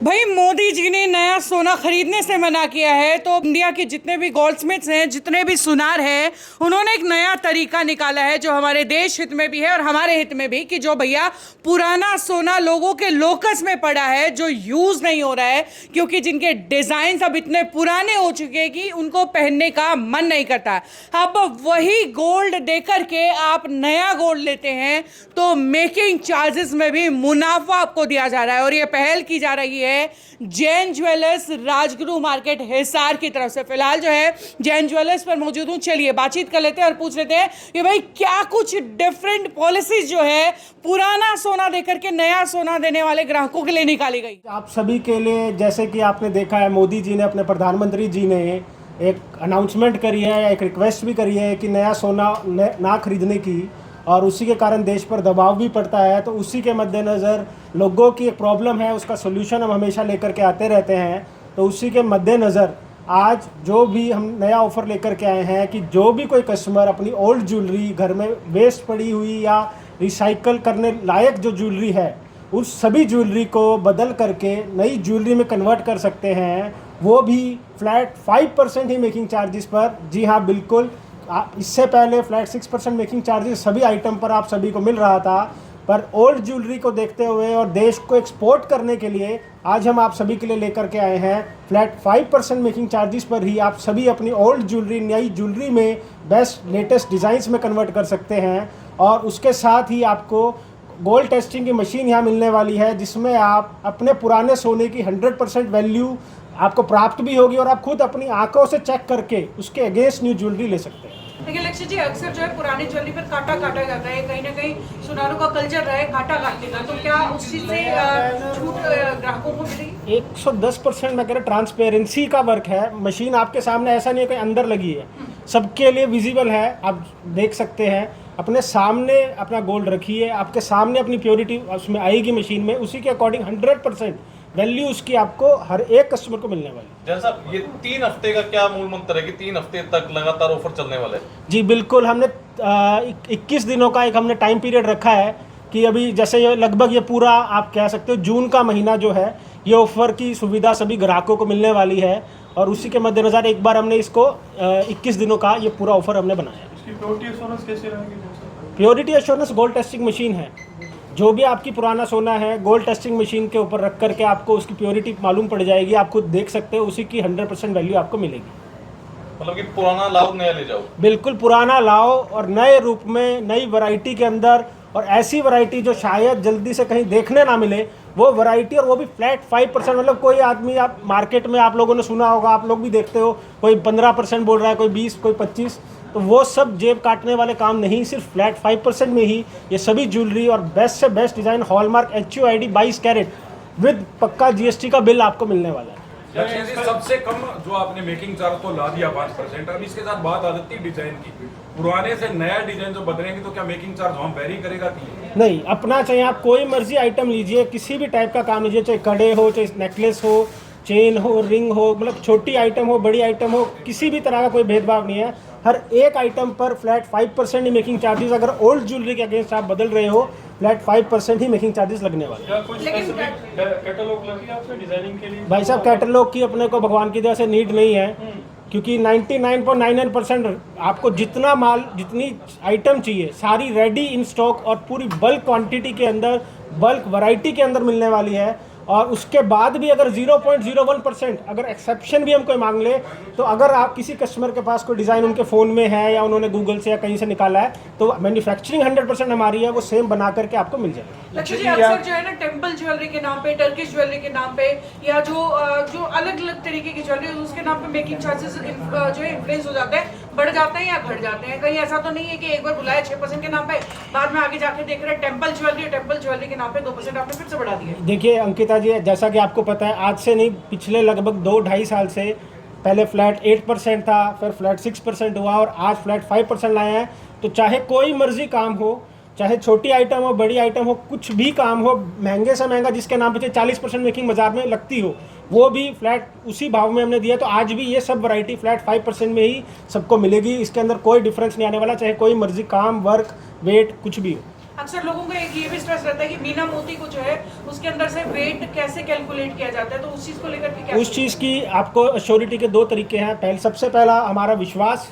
भाई मोदी जी ने नया सोना खरीदने से मना किया है तो इंडिया के जितने भी गोल्डस्मिथ्स हैं, जितने भी सुनार हैं, उन्होंने एक नया तरीका निकाला है जो हमारे देश हित में भी है और हमारे हित में भी, कि जो भैया पुराना सोना लोगों के लोकस में पड़ा है, जो यूज नहीं हो रहा है, क्योंकि जिनके डिजाइन अब इतने पुराने हो चुके हैं कि उनको पहनने का मन नहीं करता। अब वही गोल्ड देकर के आप नया गोल्ड लेते हैं तो मेकिंग चार्जेस में भी मुनाफा आपको दिया जा रहा है। और ये पहल की जा रही है जैन ज्वेलर्स राजगुरु मार्केट हिसार की तरफ से। फिलहाल जो है जैन ज्वेलर्स पर मौजूद हूं, चलिए बातचीत कर लेते हैं और पूछ लेते हैं कि भाई क्या कुछ डिफरेंट पॉलिसीज जो है पुराना सोना देकर के नया सोना देने वाले ग्राहकों के लिए निकाली गई। आप सभी के लिए, जैसे कि आपने देखा है, मोदी जी ने, अपने प्रधानमंत्री जी ने एक अनाउंसमेंट करी है, एक रिक्वेस्ट भी करी है कि नया सोना ना खरीदने की, और उसी के कारण देश पर दबाव भी पड़ता है। तो उसी के मद्देनज़र लोगों की एक प्रॉब्लम है, उसका सोल्यूशन हम हमेशा लेकर के आते रहते हैं। तो उसी के मद्देनज़र आज जो भी हम नया ऑफ़र लेकर के आए हैं कि जो भी कोई कस्टमर अपनी ओल्ड ज्वेलरी, घर में वेस्ट पड़ी हुई या रिसाइकल करने लायक जो ज्वेलरी है, उस सभी ज्वेलरी को बदल करके नई ज्वेलरी में कन्वर्ट कर सकते हैं, वो भी फ्लैट 5% ही मेकिंग चार्जेस पर। जी हाँ, बिल्कुल। इससे पहले फ्लैट 6% मेकिंग चार्जेस सभी आइटम पर आप सभी को मिल रहा था, पर ओल्ड ज्वेलरी को देखते हुए और देश को एक्सपोर्ट करने के लिए आज हम आप सभी के लिए लेकर के आए हैं फ्लैट 5% मेकिंग चार्जेस पर ही आप सभी अपनी ओल्ड ज्वेलरी नई ज्वेलरी में बेस्ट लेटेस्ट डिज़ाइंस में कन्वर्ट कर सकते हैं। और उसके साथ ही आपको गोल्ड टेस्टिंग की मशीन यहाँ मिलने वाली है, जिसमें आप अपने पुराने सोने की 100% वैल्यू आपको प्राप्त भी होगी और आप खुद अपनी आंखों से चेक करके उसके अगेंस्ट न्यू ज्वेलरी ले सकते हैं। देखिए लक्ष्य जी, अक्सर जो है पुरानी ज्वेलरी पर काटा काटा जाता है, कहीं ना कहीं सुनारों का कल्चर रहा है काटा काटने का, तो क्या उस चीज से छूट ग्राहकों को मिलेगी? 110% मैं कह रहा, ट्रांसपेरेंसी का वर्क है। मशीन आपके सामने, ऐसा नहीं है कहीं अंदर लगी है, सबके लिए विजिबल है, आप देख सकते हैं। अपने सामने अपना गोल्ड रखिए, आपके सामने अपनी प्योरिटी उसमें आएगी मशीन में, उसी के अकॉर्डिंग 100% वैल्यू उसकी आपको हर एक कस्टमर को मिलने वाली है। जैसा ये 3 हफ्ते का क्या मूल मंत्र है कि 3 हफ्ते तक लगातार ऑफर चलने वाला है? जी बिल्कुल, हमने 21 दिनों का एक हमने टाइम पीरियड रखा है कि अभी जैसे ये लगभग ये पूरा आप कह सकते हो जून का महीना जो है, ये ऑफ़र की सुविधा सभी ग्राहकों को मिलने वाली है। और उसी के मद्देनज़र एक बार हमने इसको 21 दिनों का ये पूरा ऑफ़र हमने बनाया है। इसकी प्योरिटी एश्योरेंस कैसे रहेगी? Purity assurance gold testing machine है, जो भी आपकी पुराना सोना है गोल्ड टेस्टिंग मशीन के ऊपर रख करके आपको उसकी प्योरिटी मालूम पड़ जाएगी, आप खुद देख सकते हो, उसी की 100% वैल्यू आपको मिलेगी। मतलब कि पुराना लाओ नया ले जाओ? बिल्कुल, पुराना लाओ और नए रूप में नई वैरायटी के अंदर, और ऐसी वैरायटी जो शायद जल्दी से कहीं देखने ना मिले, वो वैरायटी, और वो भी फ्लैट 5%। मतलब कोई आदमी, आप मार्केट में आप लोगों ने सुना होगा, आप लोग भी देखते हो, कोई 15% बोल रहा है, कोई 20, कोई 25, तो वो सब जेब काटने वाले काम नहीं। सिर्फ फ्लैट 5% में ही ये सभी ज्वेलरी और बेस्ट से best design, hallmark HUID 22 carat with पक्का GST का बिल आपको मिलने वाला है। सबसे कम जो आपने मेकिंग चार्ज तो ला दिया 5%, अब इसके साथ बात आ जाती है डिजाइन की। पुराने से नया डिजाइन जो बदलेंगे तो क्या मेकिंग चार्ज हम वेरी करेगा कि नहीं? अपना चाहिए आप कोई मर्जी आइटम लीजिए, किसी भी टाइप का काम लीजिए, चाहे कड़े हो, चाहे नेकलेस हो, चेन हो, रिंग हो, मतलब छोटी आइटम हो, बड़ी आइटम हो, किसी भी तरह का कोई भेदभाव नहीं है। हर एक आइटम पर फ्लैट 5% ही मेकिंग चार्जेस। अगर ओल्ड ज्वेलरी के अगेंस्ट आप बदल रहे हो, फ्लैट 5% ही मेकिंग चार्जेस लगने वाले हैं। कैटलॉग लगी आपसे डिजाइनिंग के लिए? भाई साहब, कैटलॉग की अपने को भगवान की दया से नीड नहीं है, क्योंकि 99.99% आपको जितना माल, जितनी आइटम चाहिए, सारी रेडी इन स्टॉक और पूरी बल्क क्वांटिटी के अंदर, बल्क वैरायटी के अंदर मिलने वाली है। और उसके बाद भी अगर 0.01% अगर एक्सेप्शन भी हम कोई मांग ले, तो अगर आप किसी कस्टमर के पास कोई डिज़ाइन उनके फ़ोन में है या उन्होंने गूगल से या कहीं से निकाला है, तो मैन्युफैक्चरिंग 100% हमारी है, वो सेम बना करके आपको मिल जाएगी। लक्ष्य जी, अक्सर जो है ना टेम्पल ज्वेलरी के नाम पे, टर्किश ज्वेलरी के नाम पे, या जो अलग अलग तरीके की ज्वेलरी, उसके नाम पे मेकिंग चार्जेस जो है इन्फ्लुएंस हो जाते हैं, बढ़ जाते हैं या घट जाते हैं। कहीं ऐसा तो नहीं है कि एक बार बुलाया 6% के नाम पे, बाद में आगे जाके देख रहे हैं टेम्पल ज्वेलरी के नाम पे 2% आपने फिर से बढ़ा दिया? देखिए अंकिता जी, जैसा कि आपको पता है, आज से नहीं, पिछले लगभग 2-2.5 साल से पहले फ्लैट 8% था, फिर फ्लैट 6% हुआ और आज फ्लैट 5% लाए हैं। तो चाहे कोई मर्जी काम हो, चाहे छोटी आइटम हो, बड़ी आइटम हो, कुछ भी काम हो, महंगे से महंगा जिसके नाम पे 40% मेकिंग बाजार में लगती हो, वो भी फ्लैट उसी भाव में हमने दिया। तो आज भी ये सब वैरायटी फ्लैट 5% में ही सबको मिलेगी। इसके अंदर कोई डिफरेंस नहीं आने वाला, चाहे कोई मर्जी काम, वर्क, वेट, कुछ भी हो। अक्सर लोगों को एक ये भी स्ट्रेस रहता है कि मीना मोती को जो है उसके अंदर से वेट कैसे कैलकुलेट किया जाता है, तो उस चीज़ को लेकर के क्या उस चीज़ की आपको अश्योरिटी के दो तरीके हैं। सबसे पहला हमारा विश्वास,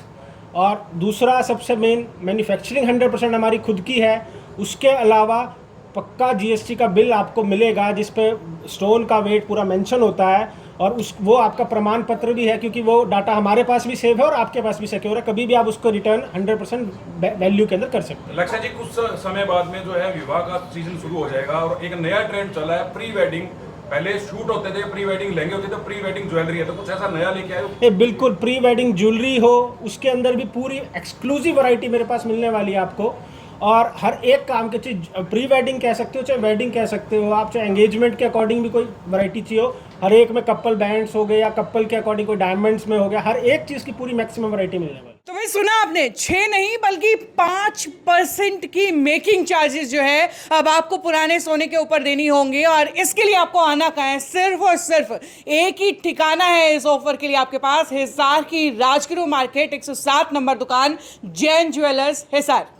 और दूसरा सबसे मेन मैन्युफैक्चरिंग 100% हमारी खुद की है। उसके अलावा पक्का जीएसटी का बिल आपको मिलेगा जिस पे स्टोन का वेट पूरा मेंशन होता है, और वो आपका प्रमाण पत्र भी है, क्योंकि वो डाटा हमारे पास भी सेव है और आपके पास भी सिक्योर है। कभी भी आप उसको रिटर्न 100% वैल्यू के अंदर कर सकते हैं। लक्ष्य जी, कुछ समय बाद में जो है विवाह का सीजन शुरू हो जाएगा और एक नया ट्रेंड चला है प्री वेडिंग। पहले शूट होते थे, प्री वेडिंग लहंगे होते थे, प्री वेडिंग ज्वेलरी है, तो कुछ ऐसा नया लेके आए हो? बिल्कुल, प्री वेडिंग ज्वेलरी हो, उसके अंदर भी पूरी एक्सक्लूसिव वैरायटी मेरे पास मिलने वाली है आपको। और हर एक काम की चीज़, प्री वेडिंग कह सकते हो, चाहे वेडिंग कह सकते हो आप, चाहे एंगेजमेंट के अकॉर्डिंग भी कोई वैरायटी चाहिए हो, हर एक में कपल बैंड्स हो गए या कपल के अकॉर्डिंग कोई डायमंड्स में हो गया, हर एक चीज़ की पूरी मैक्सिमम वैरायटी मिलने वाली। तो भाई सुना आपने, 6 नहीं बल्कि 5% की मेकिंग चार्जेस जो है अब आपको पुराने सोने के ऊपर देनी होंगी। और इसके लिए आपको आना कहाँ है? सिर्फ और सिर्फ एक ही ठिकाना है इस ऑफर के लिए आपके पास, हिसार की राजगुरु मार्केट 107 नंबर दुकान, जैन ज्वेलर्स हिसार।